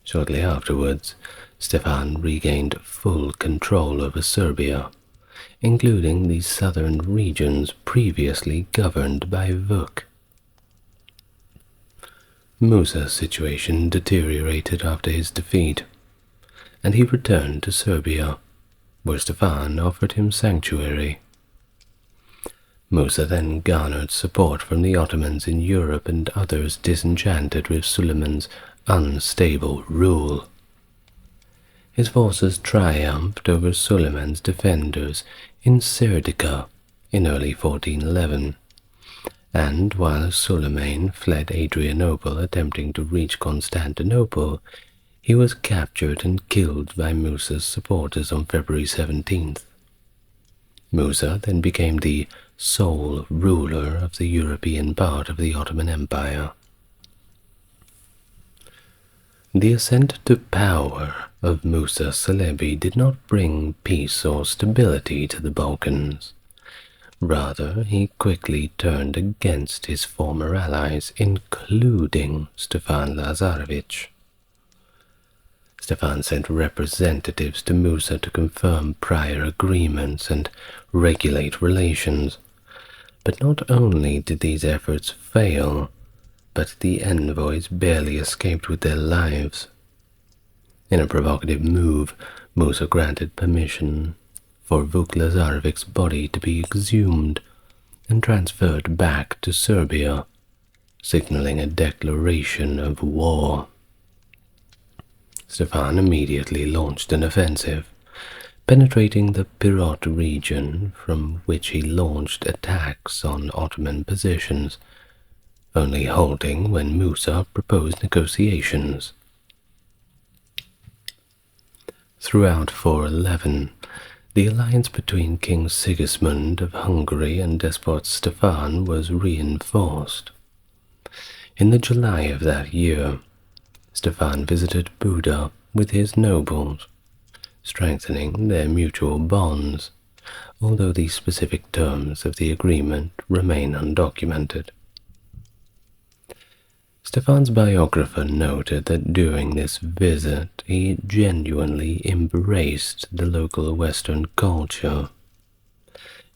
Shortly afterwards, Stefan regained full control over Serbia, including the southern regions previously governed by Vuk. Musa's situation deteriorated after his defeat, and he returned to Serbia, where Stefan offered him sanctuary. Musa then garnered support from the Ottomans in Europe and others disenchanted with Suleiman's unstable rule. His forces triumphed over Suleiman's defenders in Serdica in early 1411, and while Suleiman fled Adrianople attempting to reach Constantinople, he was captured and killed by Musa's supporters on February 17th. Musa then became the sole ruler of the European part of the Ottoman Empire. The ascent to power of Musa Celebi did not bring peace or stability to the Balkans. Rather, he quickly turned against his former allies, including Stefan Lazarević. Stefan sent representatives to Musa to confirm prior agreements and regulate relations. But not only did these efforts fail, but the envoys barely escaped with their lives. In a provocative move, Musa granted permission for Vuk Lazarevic's body to be exhumed and transferred back to Serbia, signaling a declaration of war. Stefan immediately launched an offensive, penetrating the Pirot region, from which he launched attacks on Ottoman positions, only halting when Musa proposed negotiations. Throughout 411, the alliance between King Sigismund of Hungary and despot Stefan was reinforced. In the July of that year, Stefan visited Buda with his nobles, strengthening their mutual bonds, although the specific terms of the agreement remain undocumented. Stefan's biographer noted that during this visit he genuinely embraced the local Western culture.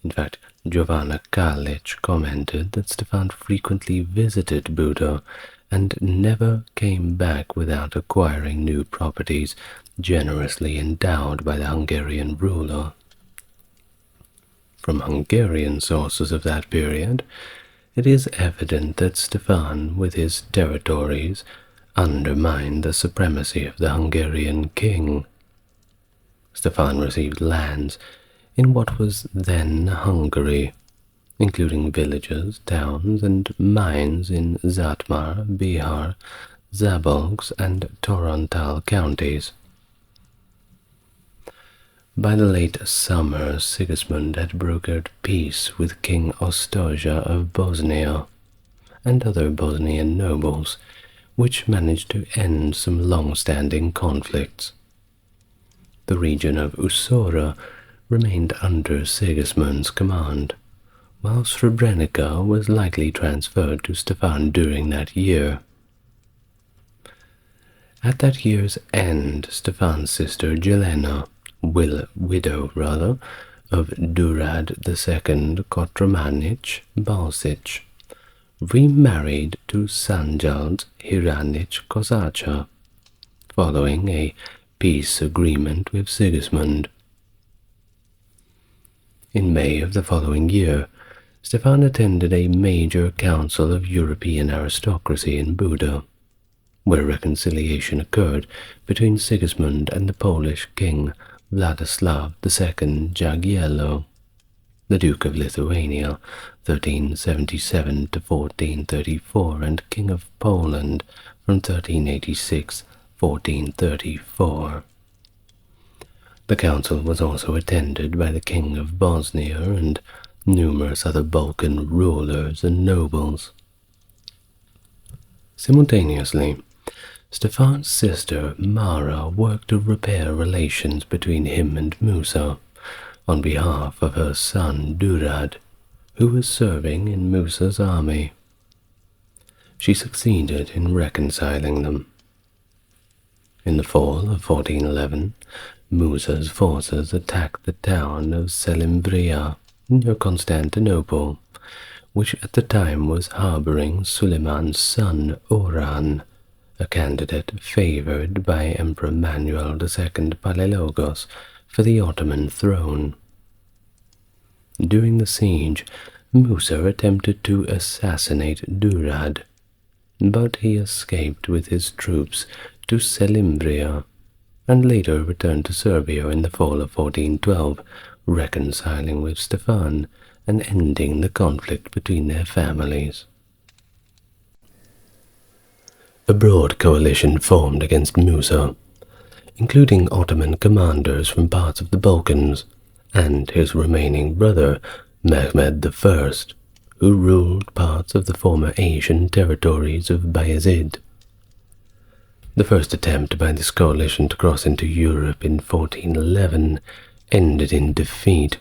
In fact, Giovanna Kalic commented that Stefan frequently visited Buda and never came back without acquiring new properties generously endowed by the Hungarian ruler. From Hungarian sources of that period, it is evident that Stefan, with his territories, undermined the supremacy of the Hungarian king. Stefan received lands in what was then Hungary, including villages, towns, and mines in Zatmar, Bihar, Zabolsk, and Torontal counties. By the late summer, Sigismund had brokered peace with King Ostoja of Bosnia and other Bosnian nobles, which managed to end some long-standing conflicts. The region of Usora remained under Sigismund's command, while Srebrenica was likely transferred to Stefan during that year. At that year's end, Stefan's sister Jelena, widow of Durad II Kotromanic Balsic, remarried to Sanjald Hiranic Kosacha, following a peace agreement with Sigismund. In May of the following year, Stefan attended a major council of European aristocracy in Buda, where reconciliation occurred between Sigismund and the Polish king Vladislav II Jagiello, the Duke of Lithuania, 1377 to 1434, and King of Poland from 1386-1434. The council was also attended by the King of Bosnia and numerous other Balkan rulers and nobles. Simultaneously, Stefan's sister Mara worked to repair relations between him and Musa on behalf of her son Durad, who was serving in Musa's army. She succeeded in reconciling them. In the fall of 1411, Musa's forces attacked the town of Selimbria near Constantinople, which at the time was harboring Suleiman's son Orhan, a candidate favored by Emperor Manuel II Palaiologos for the Ottoman throne. During the siege, Musa attempted to assassinate Durad, but he escaped with his troops to Selimbria and later returned to Serbia in the fall of 1412, reconciling with Stefan and ending the conflict between their families. A broad coalition formed against Musa, including Ottoman commanders from parts of the Balkans, and his remaining brother, Mehmed I, who ruled parts of the former Asian territories of Bayezid. The first attempt by this coalition to cross into Europe in 1411 ended in defeat,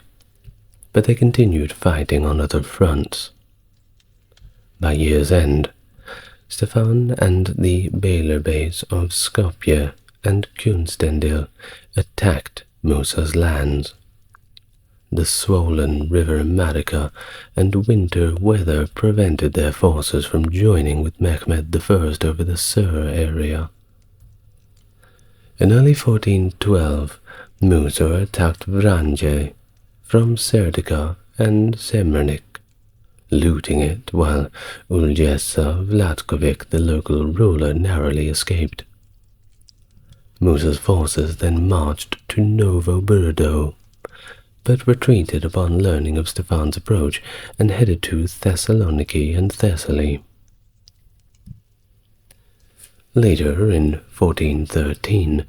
but they continued fighting on other fronts. By year's end, Stefan and the Beylerbeys of Skopje and Künstendil attacked Musa's lands. The swollen river Marica and winter weather prevented their forces from joining with Mehmed I over the Sur area. In early 1412, Musa attacked Vranje from Serdica and Semernik, looting it, while Uljesa Vlatkovic, the local ruler, narrowly escaped. Musa's forces then marched to Novo Brdo, but retreated upon learning of Stefan's approach and headed to Thessaloniki and Thessaly. Later, in 1413,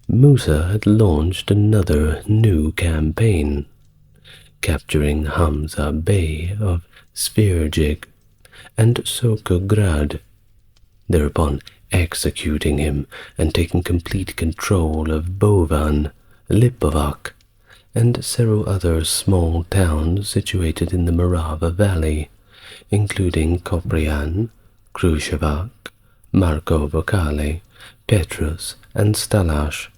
Musa had launched another new campaign, capturing Hamza Bey of Svirjig and Sokograd, thereupon executing him and taking complete control of Bovan, Lipovac, and several other small towns situated in the Morava Valley, including Koprian, Kruševac, Marko Vocale, Petrus, and Stalash.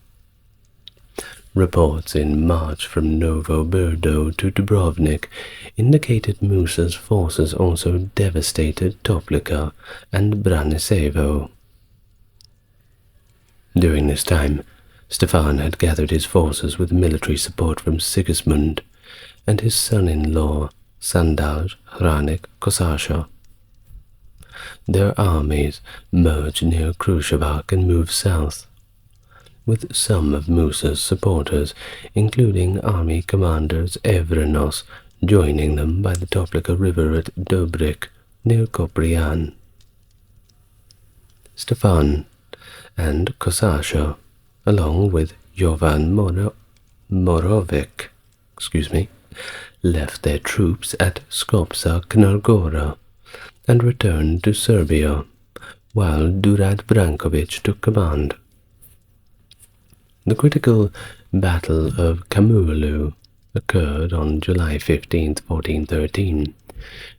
Reports in March from Novo Brdo to Dubrovnik indicated Musa's forces also devastated Toplica and Branicevo. During this time, Stefan had gathered his forces with military support from Sigismund and his son-in-law, Sandal Hranik Kosasha. Their armies merged near Kruševac and moved south, with some of Musa's supporters, including army commanders Evrenos, joining them by the Toplica River at Dobrik, near Koprian. Stefan and Kosasha, along with Jovan Morovic, left their troops at Skopza Knargora and returned to Serbia, while Durad Brankovic took command. The critical Battle of Kamulu occurred on July 15, 1413,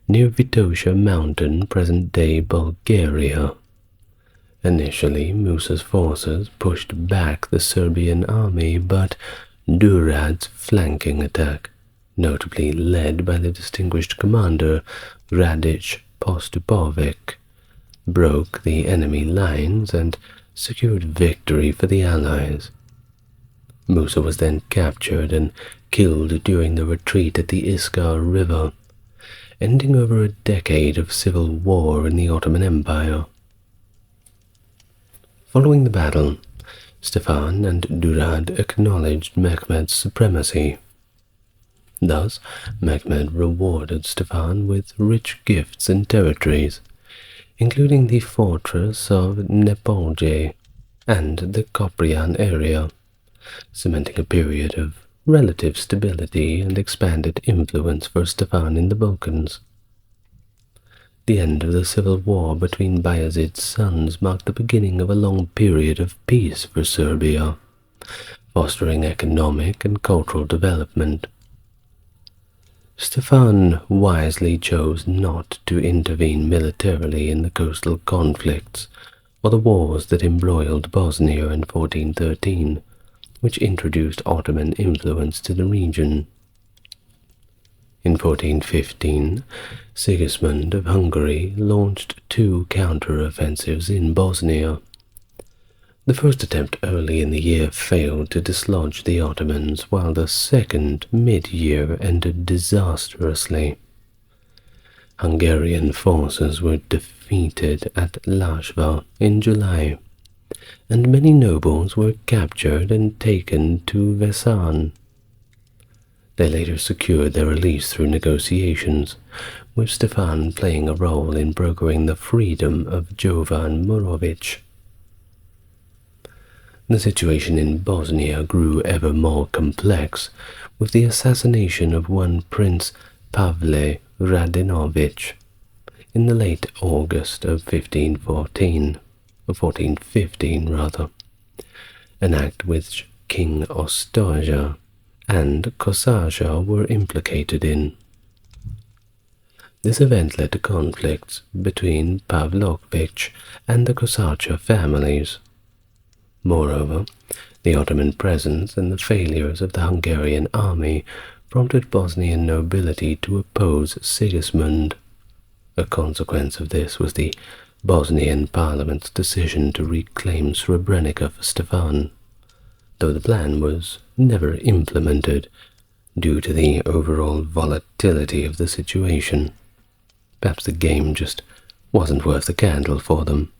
near Vitoša Mountain, present-day Bulgaria. Initially, Musa's forces pushed back the Serbian army, but Durad's flanking attack, notably led by the distinguished commander Radic Postupovic, broke the enemy lines and secured victory for the Allies. Musa was then captured and killed during the retreat at the Iskar River, ending over a decade of civil war in the Ottoman Empire. Following the battle, Stefan and Durad acknowledged Mehmed's supremacy. Thus, Mehmed rewarded Stefan with rich gifts and territories, including the fortress of Nepalje and the Koprian area, cementing a period of relative stability and expanded influence for Stefan in the Balkans. The end of the civil war between Bayezid's sons marked the beginning of a long period of peace for Serbia, fostering economic and cultural development. Stefan wisely chose not to intervene militarily in the coastal conflicts or the wars that embroiled Bosnia in 1413, which introduced Ottoman influence to the region. In 1415, Sigismund of Hungary launched 2 counter-offensives in Bosnia. The first attempt early in the year failed to dislodge the Ottomans, while the second, mid-year, ended disastrously. Hungarian forces were defeated at Lajva in July, and many nobles were captured and taken to Vesan. They later secured their release through negotiations, with Stefan playing a role in brokering the freedom of Jovan Morovic. The situation in Bosnia grew ever more complex, with the assassination of one Prince Pavle Radinović in the late August of 1514, or 1415 rather, an act which King Ostoja and Kosaja were implicated in. This event led to conflicts between Pavlovich and the Kosaja families. Moreover, the Ottoman presence and the failures of the Hungarian army prompted Bosnian nobility to oppose Sigismund. A consequence of this was the Bosnian parliament's decision to reclaim Srebrenica for Stefan, though the plan was never implemented due to the overall volatility of the situation. Perhaps the game just wasn't worth the candle for them.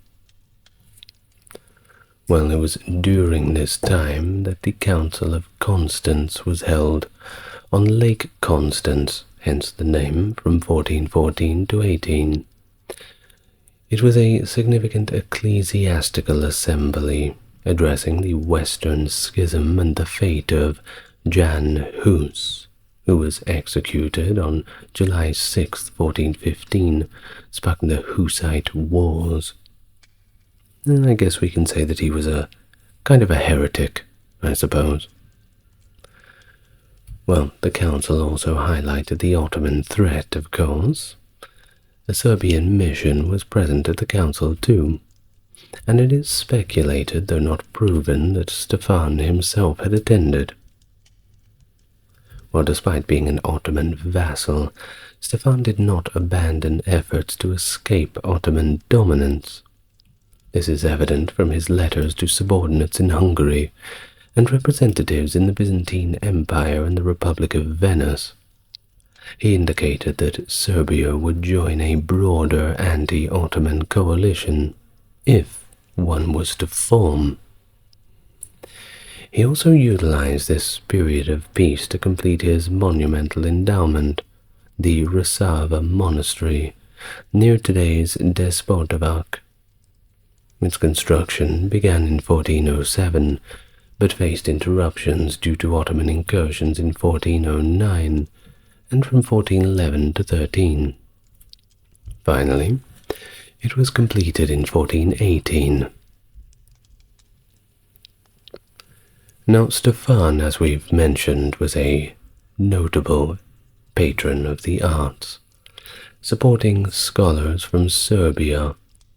Well, it was during this time that the Council of Constance was held on Lake Constance, hence the name, from 1414 to 18. It was a significant ecclesiastical assembly addressing the Western Schism and the fate of Jan Hus, who was executed on July 6, 1415, sparking the Hussite Wars. And I guess we can say that he was a kind of a heretic, I suppose. Well, the council also highlighted the Ottoman threat, of course. A Serbian mission was present at the council too, and it is speculated, though not proven, that Stefan himself had attended. Well, despite being an Ottoman vassal, Stefan did not abandon efforts to escape Ottoman dominance. This is evident from his letters to subordinates in Hungary and representatives in the Byzantine Empire and the Republic of Venice. He indicated that Serbia would join a broader anti-Ottoman coalition if one was to form. He also utilized this period of peace to complete his monumental endowment, the Resava Monastery, near today's Despotovac. Its construction began in 1407, but faced interruptions due to Ottoman incursions in 1409 and from 1411 to 13. Finally, it was completed in 1418. Now, Stefan, as we've mentioned, was a notable patron of the arts, supporting scholars from Serbia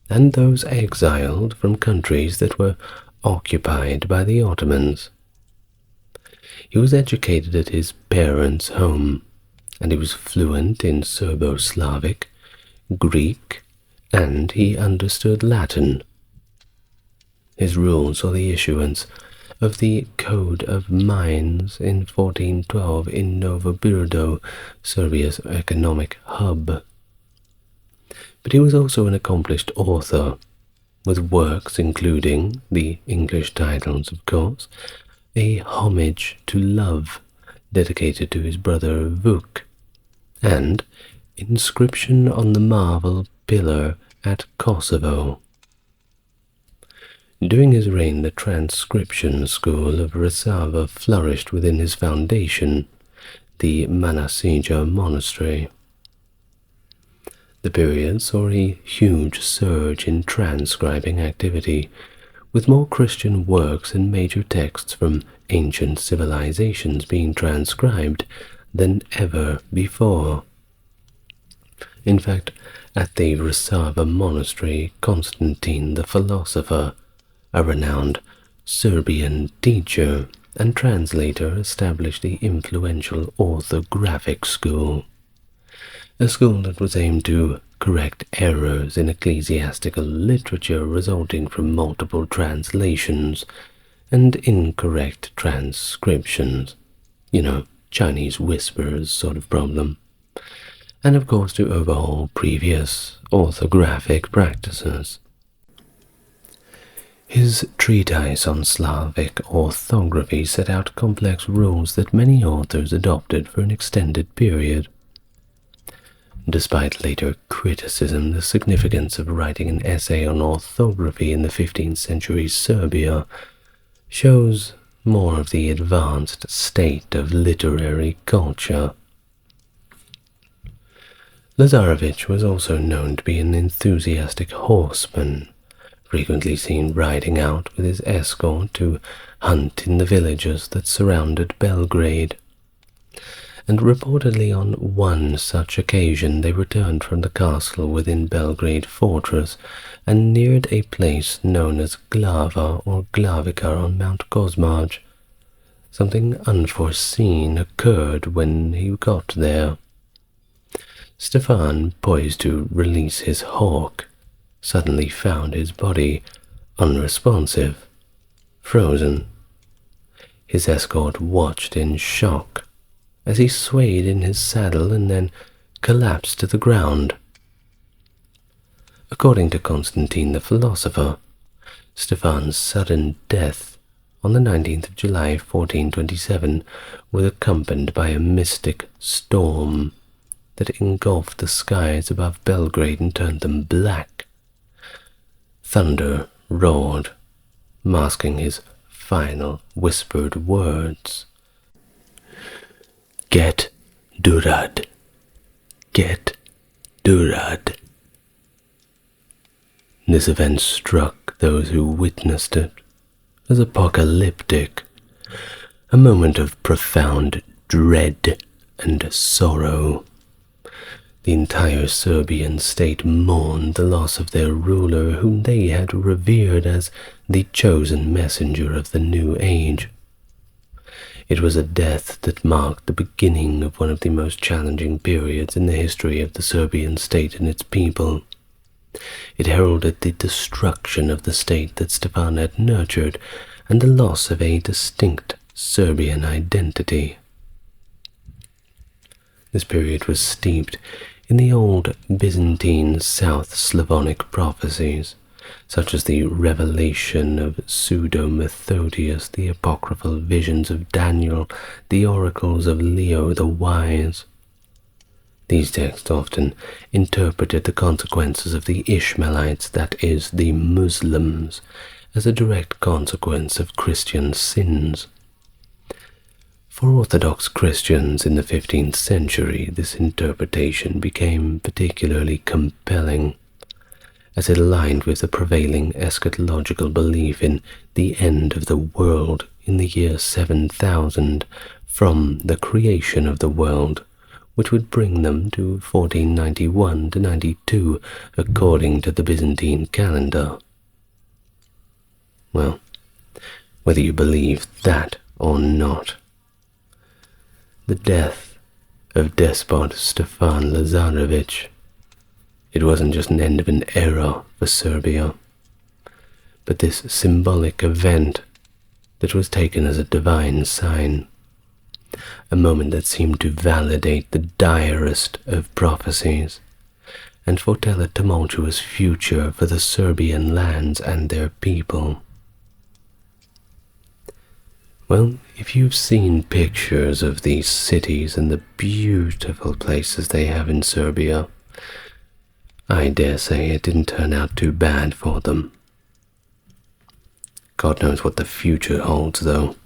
and those exiled from countries that were occupied by the Ottomans. He was educated at his parents' home, and he was fluent in Serbo-Slavic, Greek, and he understood Latin. His rule saw the issuance of the Code of Mines in 1412 in Novo Birdo, Serbia's economic hub. But he was also an accomplished author, with works including the English titles, of course, A Homage to Love, dedicated to his brother Vuk, and Inscription on the Marble Pillar at Kosovo. During his reign, the transcription school of Resava flourished within his foundation, the Manasija Monastery. The period saw a huge surge in transcribing activity, with more Christian works and major texts from ancient civilizations being transcribed than ever before. In fact, at the Resava Monastery, Constantine the philosopher, a renowned Serbian teacher and translator, established the influential orthographic school, a school that was aimed to correct errors in ecclesiastical literature resulting from multiple translations and incorrect transcriptions. Chinese whispers sort of problem. And of course to overhaul previous orthographic practices. His treatise on Slavic orthography set out complex rules that many authors adopted for an extended period. Despite later criticism, the significance of writing an essay on orthography in the 15th century Serbia shows more of the advanced state of literary culture. Lazarević was also known to be an enthusiastic horseman, frequently seen riding out with his escort to hunt in the villages that surrounded Belgrade. And reportedly on one such occasion they returned from the castle within Belgrade fortress and neared a place known as Glava or Glavica on Mount Kosmaj. Something unforeseen occurred when he got there. Stefan, poised to release his hawk, suddenly found his body unresponsive, frozen. His escort watched in shock as he swayed in his saddle and then collapsed to the ground. According to Constantine the philosopher, Stefan's sudden death on the 19th of July 1427 was accompanied by a mystic storm that engulfed the skies above Belgrade and turned them black. Thunder roared, masking his final whispered words. "Get Durad! Get Durad!" This event struck those who witnessed it as apocalyptic, a moment of profound dread and sorrow. The entire Serbian state mourned the loss of their ruler, whom they had revered as the chosen messenger of the new age. It was a death that marked the beginning of one of the most challenging periods in the history of the Serbian state and its people. It heralded the destruction of the state that Stefan had nurtured and the loss of a distinct Serbian identity. This period was steeped in the old Byzantine South Slavonic prophecies, such as the revelation of Pseudo-Methodius, the apocryphal visions of Daniel, the oracles of Leo the Wise. These texts often interpreted the consequences of the Ishmaelites, that is, the Muslims, as a direct consequence of Christian sins. For Orthodox Christians in the 15th century, this interpretation became particularly compelling, as it aligned with the prevailing eschatological belief in the end of the world in the year 7000 from the creation of the world, which would bring them to 1491 to 92 according to the Byzantine calendar. Well, whether you believe that or not, the death of despot Stefan Lazarević, it wasn't just an end of an era for Serbia, but this symbolic event that was taken as a divine sign, a moment that seemed to validate the direst of prophecies and foretell a tumultuous future for the Serbian lands and their people. Well, if you've seen pictures of these cities and the beautiful places they have in Serbia, I dare say it didn't turn out too bad for them. God knows what the future holds, though.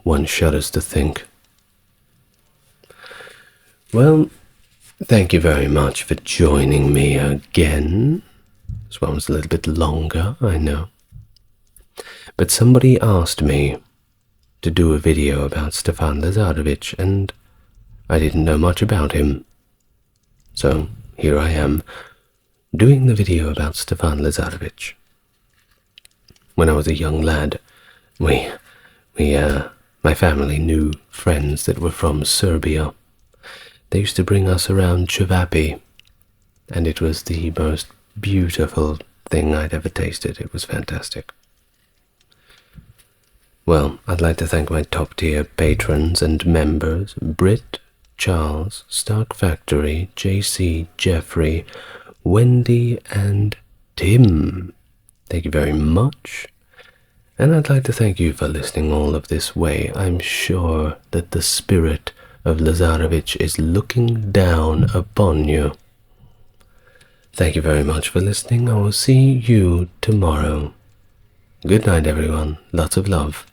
One shudders to think. Well, thank you very much for joining me again. This one was a little bit longer, I know. But somebody asked me to do a video about Stefan Lazarević, and I didn't know much about him. So here I am, doing the video about Stefan Lazarević. When I was a young lad, my family knew friends that were from Serbia. They used to bring us around Cevapi, and it was the most beautiful thing I'd ever tasted. It was fantastic. Well, I'd like to thank my top-tier patrons and members, Britt, Charles, Stark Factory, JC, Jeffrey, Wendy, and Tim. Thank you very much. And I'd like to thank you for listening all of this way. I'm sure that the spirit of Lazarević is looking down upon you. Thank you very much for listening. I will see you tomorrow. Good night, everyone. Lots of love.